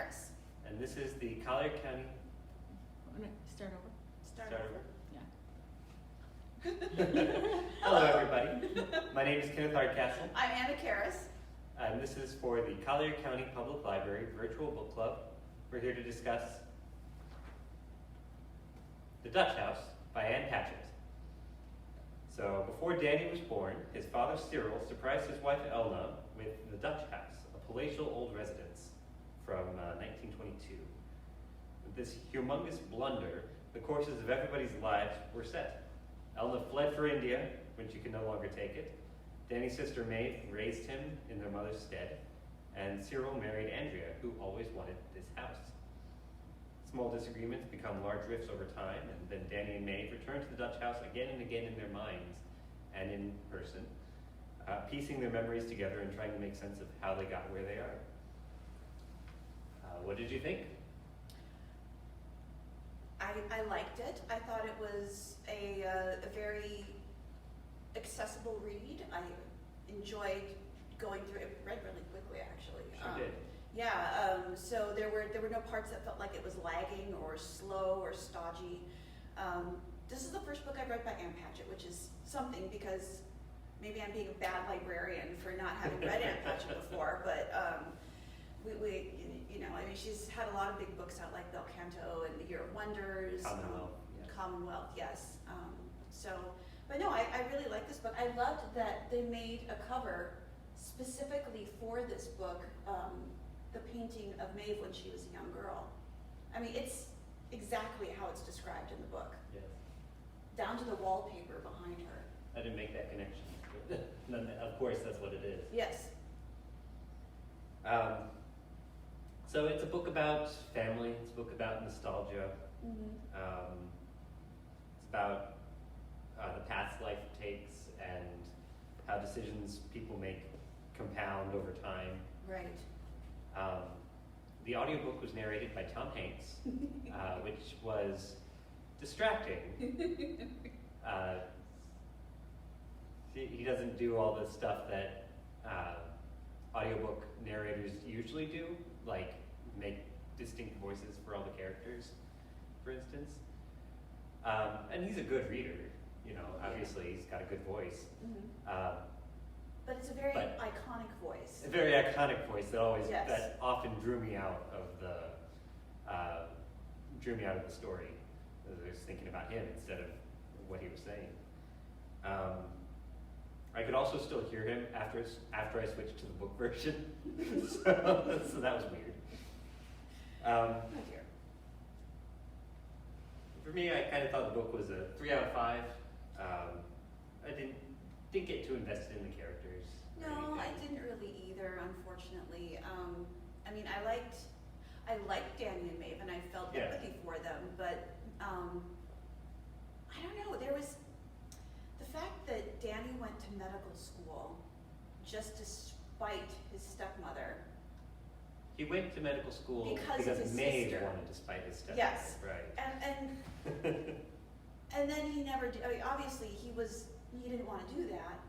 Harris. And this is the Collier County. Start over. Start over. Yeah. Hello, everybody. My name is Kenneth Hardcastle, I'm Anna Harris. and this is for the Collier County Public Library Virtual Book Club. We're here to discuss The Dutch House by Ann Patchett. So, before Danny was born, his father Cyril surprised his wife Elna with The Dutch House, a palatial old residence from 1922. With this humongous blunder, the courses of everybody's lives were set. Elna fled for India when she could no longer take it. Danny's sister Maeve raised him in their mother's stead, and Cyril married Andrea, who always wanted this house. Small disagreements become large rifts over time, and then Danny and Maeve return to the Dutch house again and again in their minds and in person, piecing their memories together and trying to make sense of how they got where they are. What did you think? I liked it. I thought it was a very accessible read. I enjoyed going through it. Read really quickly, actually. Sure did. Yeah. So there were no parts that felt like it was lagging or slow or stodgy. This is the first book I've read by Ann Patchett, which is something because maybe I'm being a bad librarian for not having read Ann Patchett before, but I mean, she's had a lot of big books out like Bel Canto and The Year of Wonders. Commonwealth. Commonwealth, yes. But no, I really like this book. I loved that they made a cover specifically for this book, the painting of Maeve when she was a young girl. I mean, it's exactly how it's described in the book, Yes. down to the wallpaper behind her. I didn't make that connection. Of course, that's what it is. Yes. So it's a book about family. It's a book about nostalgia. Mm-hmm. It's about the paths life takes and how decisions people make compound over time. Right. The audiobook was narrated by Tom Hanks, which was distracting. He doesn't do all the stuff that audiobook narrators usually do, like make distinct voices for all the characters, for instance. And he's a good reader, obviously he's got a good voice. Mm-hmm. But it's a very iconic voice. A very iconic voice Yes. that often drew me out of the story. I was thinking about him instead of what he was saying. I could also still hear him after I switched to the book version, so that was weird. Oh dear. For me, I kind of thought the book was a 3 out of 5. I didn't get too invested in the characters. No, I didn't really either, unfortunately. I mean, I liked Danny and Maeve, and I felt empathy for them, but I don't know. There was the fact that Danny went to medical school just to spite his stepmother. He went to medical school Because of his Maeve sister. wanted to spite his stepmother. Yes. Right. And then he never did. I mean, obviously, he didn't want to do that.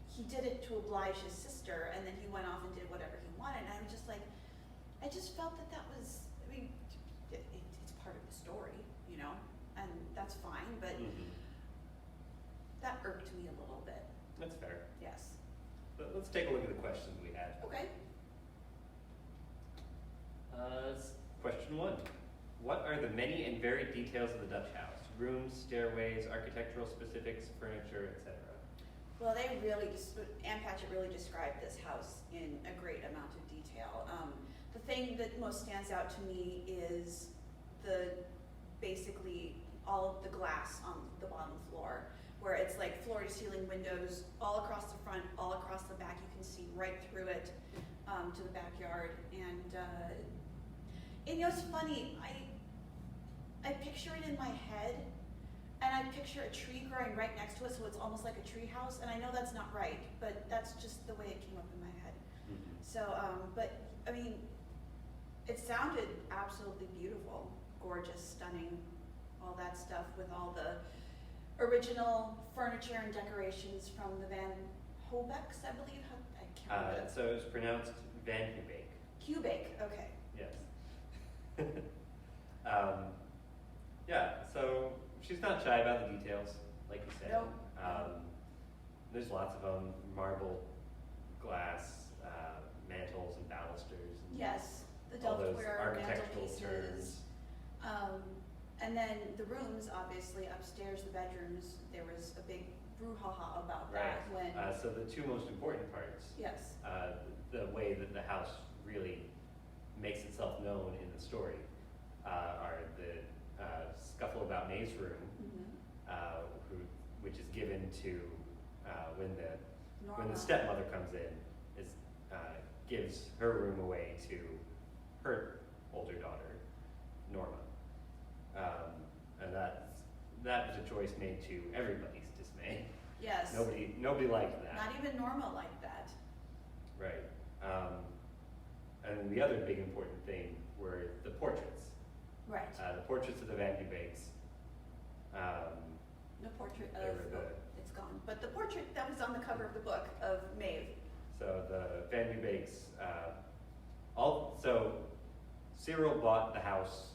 He did it to oblige his sister, and then he went off and did whatever he wanted. And I'm just like, I just felt that was, I mean, it's part of the story, and that's fine, but that irked me a little bit. That's fair. Yes. But let's take a look at the questions we had. Okay. Question 1. What are the many and varied details of the Dutch house? Rooms, stairways, architectural specifics, furniture, etc. Well, Ann Patchett really described this house in a great amount of detail. The thing that most stands out to me is basically all of the glass on the bottom floor, where it's like floor to ceiling windows all across the front, all across the back. You can see right through it to the backyard. And it's funny, I picture it in my head, and I picture a tree growing right next to it, so it's almost like a tree house. And I know that's not right, but that's just the way it came up in my head. Mm-hmm. So, but I mean, it sounded absolutely beautiful, gorgeous, stunning, all that stuff with all the original furniture and decorations from the Van Hobecks, I believe. I can't remember. So it was pronounced Van Hubeke. Hubeke, okay. Yes. Yeah, so she's not shy about the details, like you said. Nope. There's lots of them, marble, glass, mantles and balusters. And Yes, the all those Delftware architectural mantelpieces. terms. And then the rooms, obviously, upstairs, the bedrooms, there was a big brouhaha about that when, So the two most important parts, yes, the way that the house really makes itself known in the story, are the scuffle about Maeve's room, which is given to when Norma. the stepmother comes in, is gives her room away to her older daughter, Norma, and that was a choice made to everybody's dismay. Yes. Nobody liked that. Not even Norma liked that. Right. And the other big important thing were the portraits. Right. The portraits of the Van Dubeks. The portrait They of, were it's gone, but the portrait that was on the cover of the book of Maeve. So the Van Dubeks, so Cyril bought the house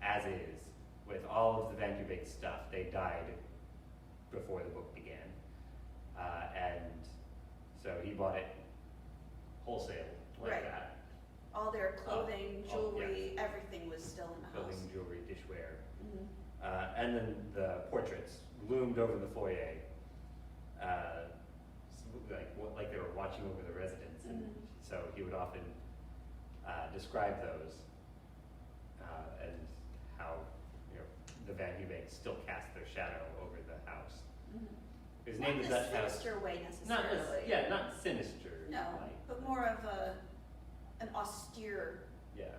as is with all of the Van Dubek stuff. They died before the book began, and so he bought it wholesale like Right. that. All their clothing, Oh, jewelry, everything was still in the Clothing, house. jewelry, dishware. Mhm. And then the portraits loomed over the foyer, like they were watching over the residence. And Mhm. so he would often describe those and how the Van Dubeks still cast their shadow over the house. Mhm. It was Not named in the a Dutch house. sinister way Not necessarily. not sinister. No, like, but more of an austere yeah.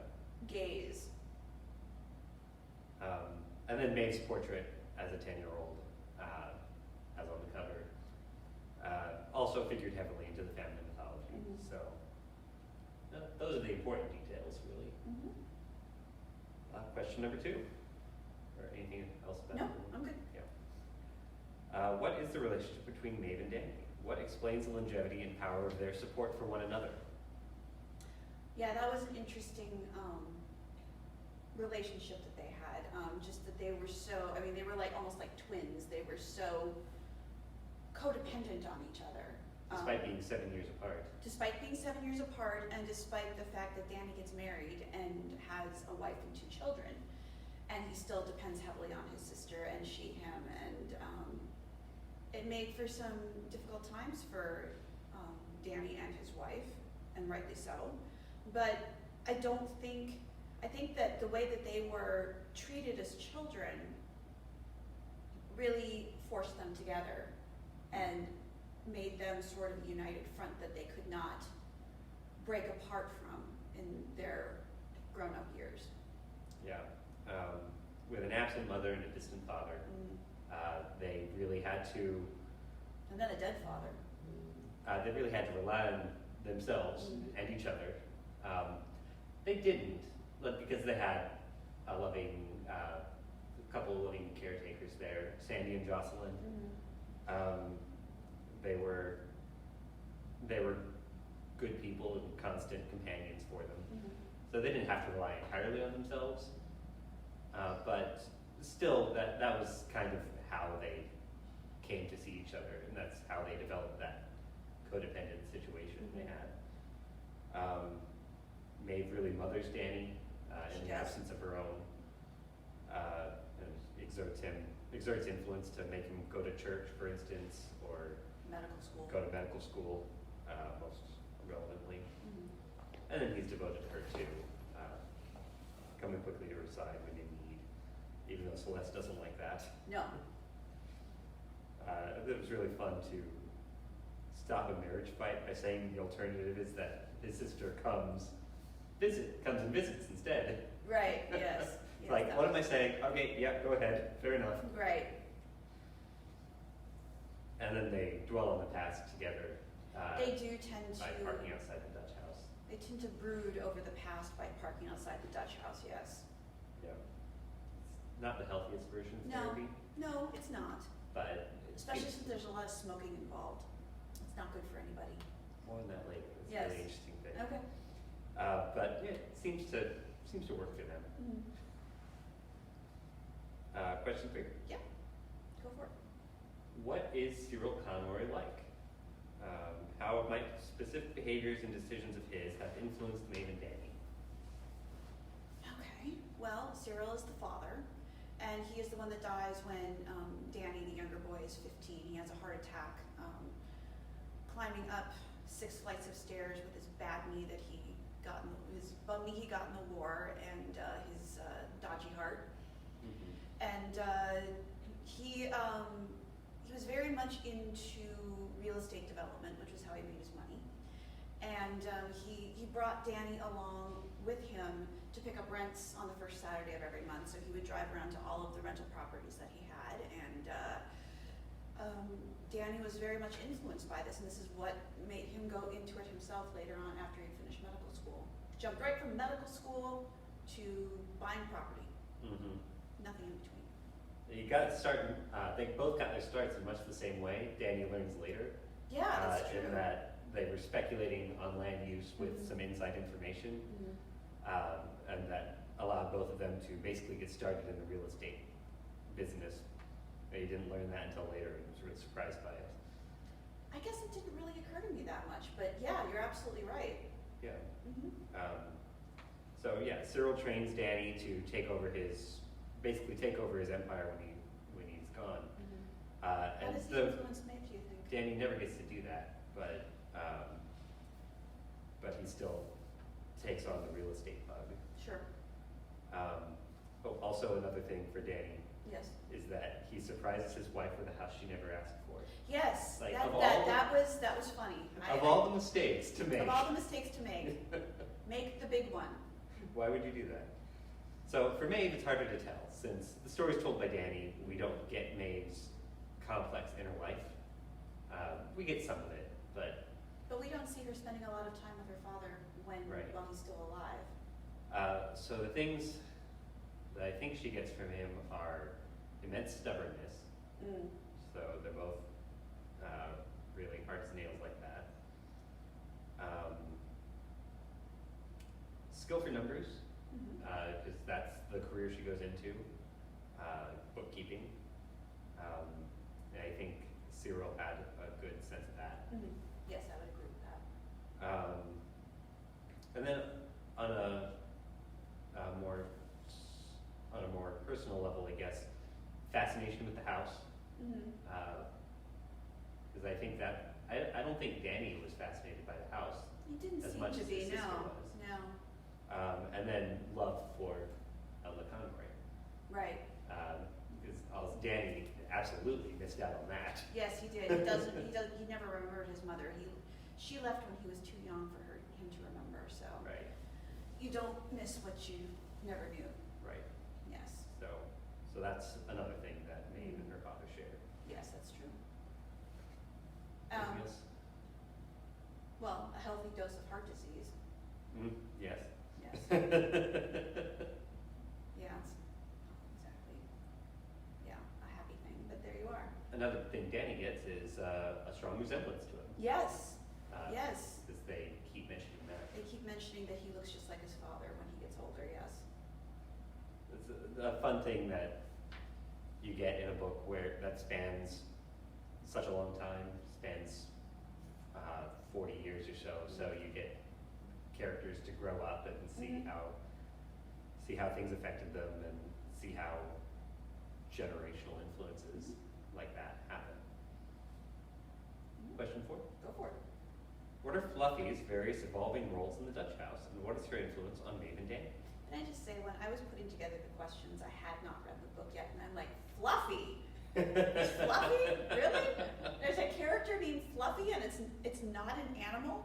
gaze. And then Maeve's portrait as a 10-year-old, as on the cover, also figured heavily into the family mythology. Mhm. So those are the important details, really. Mhm. Question number 2, or anything else about No, the room? I'm good. Yeah. What is the relationship between Maeve and Danny? What explains the longevity and power of their support for one another? Yeah, that was an interesting relationship that they had. Just that they were so, I mean, they were like almost like twins. They were so codependent on each other. Despite being 7 years apart. Despite being 7 years apart, and despite the fact that Danny gets married and has a wife and 2 children, and he still depends heavily on his sister and she him, and it made for some difficult times for Danny and his wife, and rightly so. But I think that the way that they were treated as children really forced them together and made them sort of a united front that they could not break apart from in their grown-up years. Yeah. With an absent mother and a distant father, they really had to. And then a dead father. They really had to rely on themselves and each other. They didn't, but because they had a loving, couple of loving caretakers there, Sandy and Jocelyn. They were good people and constant companions for them. So they didn't have to rely entirely on themselves. But still, that was kind of how they came to see each other, and that's how they developed that codependent situation they had. Maeve really mothers Danny in the absence of her own, and exerts influence to make him go to church, for instance, or Medical school. go to medical school, most relevantly. And then he's devoted to her too, coming quickly to her side when in need, even though Celeste doesn't like that. No. It was really fun to stop a marriage fight by saying the alternative is that his sister comes and visits instead. Right, yes. It's like, what am I saying? Okay, yeah, go ahead, fair enough. Right. And then they dwell on the past together. They do tend by to. parking outside the Dutch house. They tend to brood over the past by parking outside the Dutch house, yes. Yeah. It's not the healthiest version of No. therapy, No, it's not. but Especially since there's a lot of smoking involved. It's not good for anybody. more on that later. It's a Yes. really interesting thing. Okay. But yeah, it seems Seems to work for them. Mm. Question 3. Yeah, go for it. What is Cyril Conroy like? How might specific behaviors and decisions of his have influenced Maeve and Danny? Okay, well, Cyril is the father, and he is the one that dies when Danny, the younger boy, is 15. He has a heart attack, climbing up 6 flights of stairs with his bad knee that his bum knee he got in the war, and his dodgy heart. And he was very much into real estate development, which was how he made his money. And he brought Danny along with him to pick up rents on the first Saturday of every month. So he would drive around to all of the rental properties that he had. And Danny was very much influenced by this, and this is what made him go into it himself later on after he finished medical school. Jumped right from medical school to buying property. Mm-hmm. Nothing in between. You got to start. They both got their starts in much the same way. Danny learns later. Yeah, that's true. In that they were speculating on land use with Mhm. some inside information, Mm-hmm. and that allowed both of them to basically get started in the real estate business. They didn't learn that until later, and was really surprised by it. I guess it didn't really occur to me that much, but yeah, you're absolutely right. Yeah. Mm-hmm. So yeah, Cyril trains Danny to basically take over his empire when he's gone. How And does he influence Maeve, do you think? Danny never gets to do that, but he still takes on the real estate bug. Sure. Also another thing for Danny Yes. is that he surprises his wife with a house she never asked for. Yes. Like, that, of that, all that was that was funny. Of all the mistakes to make, Of all the mistakes to make, make the big one. why would you do that? So for Maeve, it's harder to tell, since the story is told by Danny. We don't get Maeve's complex inner life. We get some of it, but But we don't see her spending a lot of time with her father Right. while he's still alive. so the things that I think she gets from him are immense stubbornness. Mm. So they're both really hard as nails like that. Skill for numbers, Mm-hmm. because that's the career she goes into, bookkeeping. And I think Cyril had a good sense of that. Mm-hmm. Yes, I would agree with that. And then on a more personal level, I guess, fascination with the house. Mm-hmm. Because I think that I don't think Danny was fascinated by the house He didn't as seem much to as be. his sister No. was. No. And then love for Elna Conroy. Right. Because Danny absolutely missed out on that. Yes, he did. He never remembered his mother. She left when he was too young for him to remember. So Right, you don't miss what you never knew. right. Yes. So that's another thing that Maeve and her father share. Yes, that's true. Anything else? Well, a healthy dose of heart disease. Yes. Yes. Yeah. Exactly. Yeah, a happy thing. But there you are. Another thing Danny gets is a strong resemblance to him. Yes. Uh, Yes. Because they keep mentioning that. They keep mentioning that he looks just like his father when he gets older. Yes. It's a fun thing that you get in a book that spans such a long time, spans 40 years or so. So you get characters to grow up and see Mhm. how things affected them, and see how generational influences like that happen. Question 4. Go for it. What are Fluffy's various evolving roles in the Dutch house, and what is her influence on Maeve and Danny? Can I just say, when I was putting together the questions, I had not read the book yet, and I'm like, Fluffy? Is Fluffy? Really? There's a character named Fluffy, and it's not an animal?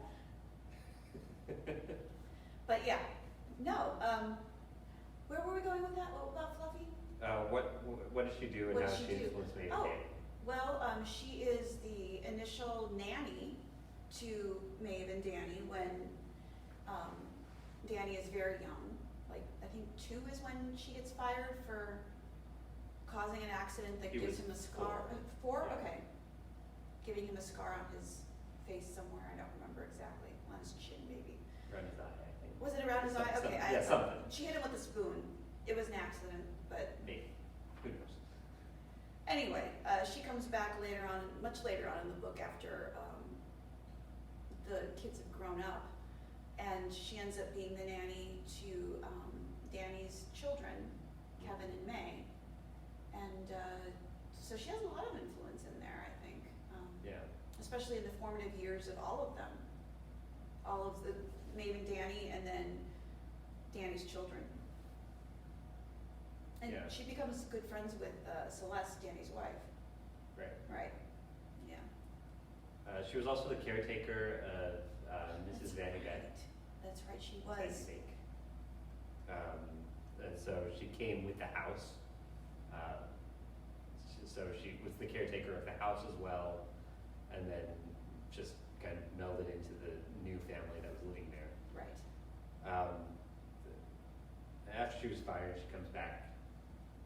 But yeah, no. Where were we going with that? What about Fluffy? What does she do, and What how does does she she do? influence Maeve Oh. and Danny? Well, she is the initial nanny to Maeve and Danny when Danny is very young. Like, I think 2 is when she gets fired for causing an accident that He gives was him a scar. 4. 4? Yeah. Okay. Giving him a scar on his face somewhere. I don't remember exactly. On his chin, maybe. Around his eye, I think. Was it around his eye? Okay. Yeah, Yeah, something. She hit him with a spoon. It was an accident, but Maybe. Who knows? anyway, she comes back later on, much later on in the book after the kids have grown up, and she ends up being the nanny to Danny's children, Kevin and May, and so she has a lot of influence in there, I think. Yeah. Especially in the formative years of all of them. All of the Maeve and Danny, and then Danny's children. And Yeah. she becomes good friends with Celeste, Danny's wife. Right. Right. Yeah. She was also the caretaker of Mrs. Van de Geyck. That's right, she Van was. de Geyck. And so she came with the house. So she was the caretaker of the house as well, and then just kind of melded into the new family that was living there. Right. After she was fired, she comes back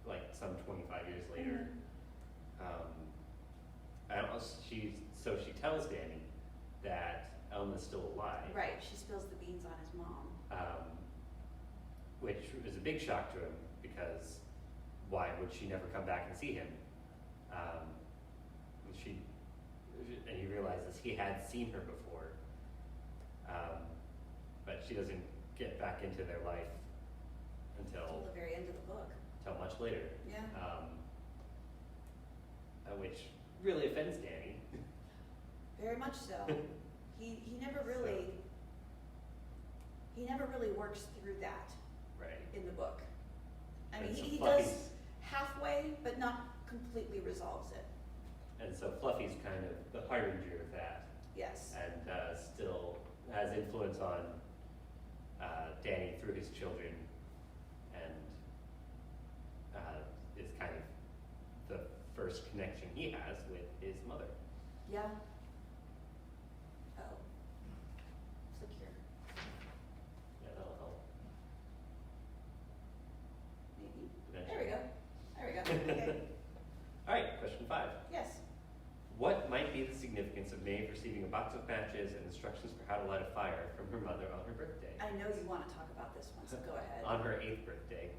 like some 25 years later. So she tells Danny that Elna's still alive. Right, she spills the beans on his mom. Which was a big shock to him, because why would she never come back and see him? And he realizes he had seen her before, but she doesn't get back into their life Until the very end of the book. until much later. Yeah. Which really offends Danny. Very much so. He never really works through that Right. in the book. I mean, And so he Fluffy's- does halfway, but not completely resolves it. And so Fluffy's kind of the harbinger of that, Yes. and still has influence on Danny through his children, and is kind of the first connection he has with his mother. Yeah. Oh. Flick here. Yeah, that'll help. Maybe. Eventually. There we go. Okay. All right, question 5. Yes. What might be the significance of Maeve receiving a box of matches and instructions for how to light a fire from her mother on her birthday? I know you want to talk about this one, so go ahead. On her 8th birthday.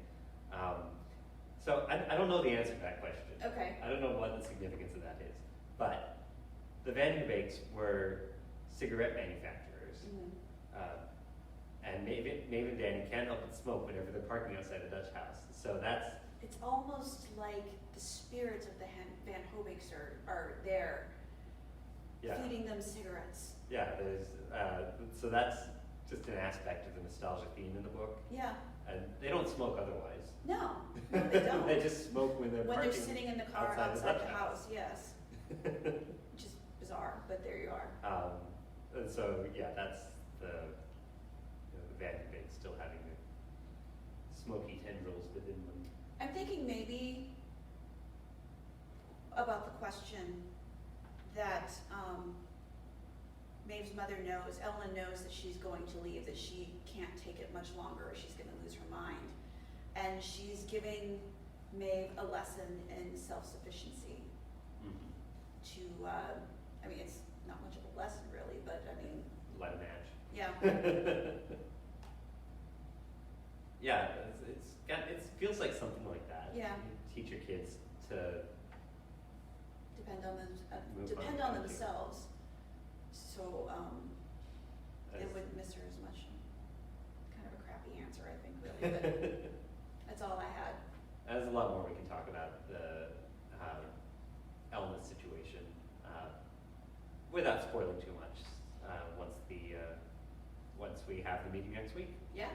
So I don't know the answer to that question. Okay. I don't know what the significance of that is. But the Van der Beeks were cigarette manufacturers. Mhm. And Maeve and Danny can't help but smoke whenever they're parking outside a Dutch house. So that's, It's almost like the spirits of the Van Hoviks are there, yeah. feeding them cigarettes. Yeah, so that's just an aspect of the nostalgia theme in the book. Yeah. And they don't smoke otherwise. No, they don't. They just smoke when they're When parking they're sitting in the car outside the house, yes. Which is bizarre, but there you are. And so, yeah, that's the Van der Beeks still having the smoky tendrils within them. I'm thinking maybe about the question that Maeve's mother knows, Elna knows that she's going to leave, that she can't take it much longer or she's going to lose her mind. And she's giving Maeve a lesson in self-sufficiency to, I mean, it's not much of a lesson really, but I mean, Light a match. yeah. Yeah, it feels like something like that. Yeah. You teach your kids to Depend on themselves. So, they as- wouldn't miss her as much. Kind of a crappy answer, I think, really, but that's all I had. There's a lot more we can talk about the Elna situation without spoiling too much. Once we have the meeting next week. Yeah.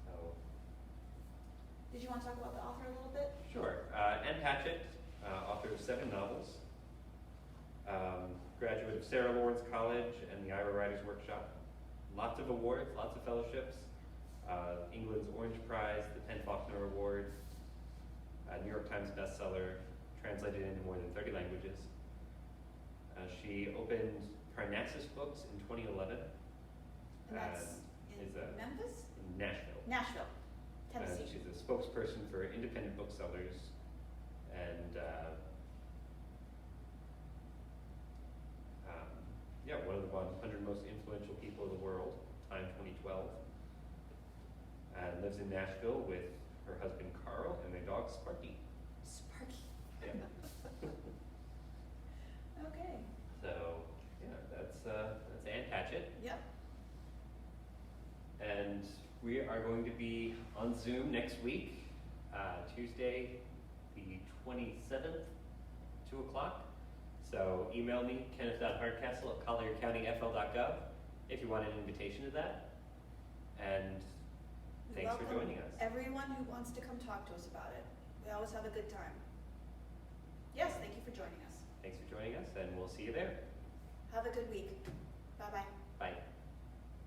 So Did you want to talk about the author a little bit? sure. Ann Patchett, author of 7 novels, graduate of Sarah Lawrence College and the Ira Writers Workshop. Lots of awards, lots of fellowships. England's Orange Prize, the PEN Faulkner Award, New York Times bestseller, translated into more than 30 languages. She opened Parnassus Books in 2011. And that's in is Memphis? in Nashville. Nashville, Tennessee. She's a spokesperson for independent booksellers, and one of the 100 most influential people in the world, Time 2012. lives in Nashville with her husband Carl and their dog Sparky. Sparky. Yeah. Okay. So, yeah, that's Ann Patchett. Yep. And we are going to be on Zoom next week, Tuesday, the 27th, 2 o'clock. So email me, kenneth.hardcastle@colliercountyfl.gov if you want an invitation to that. And We thanks for welcome joining us. everyone who wants to come talk to us about it. We always have a good time. Yes, thank you for joining us. Thanks for joining us, and we'll see you there. Have a good week. Bye-bye. Bye.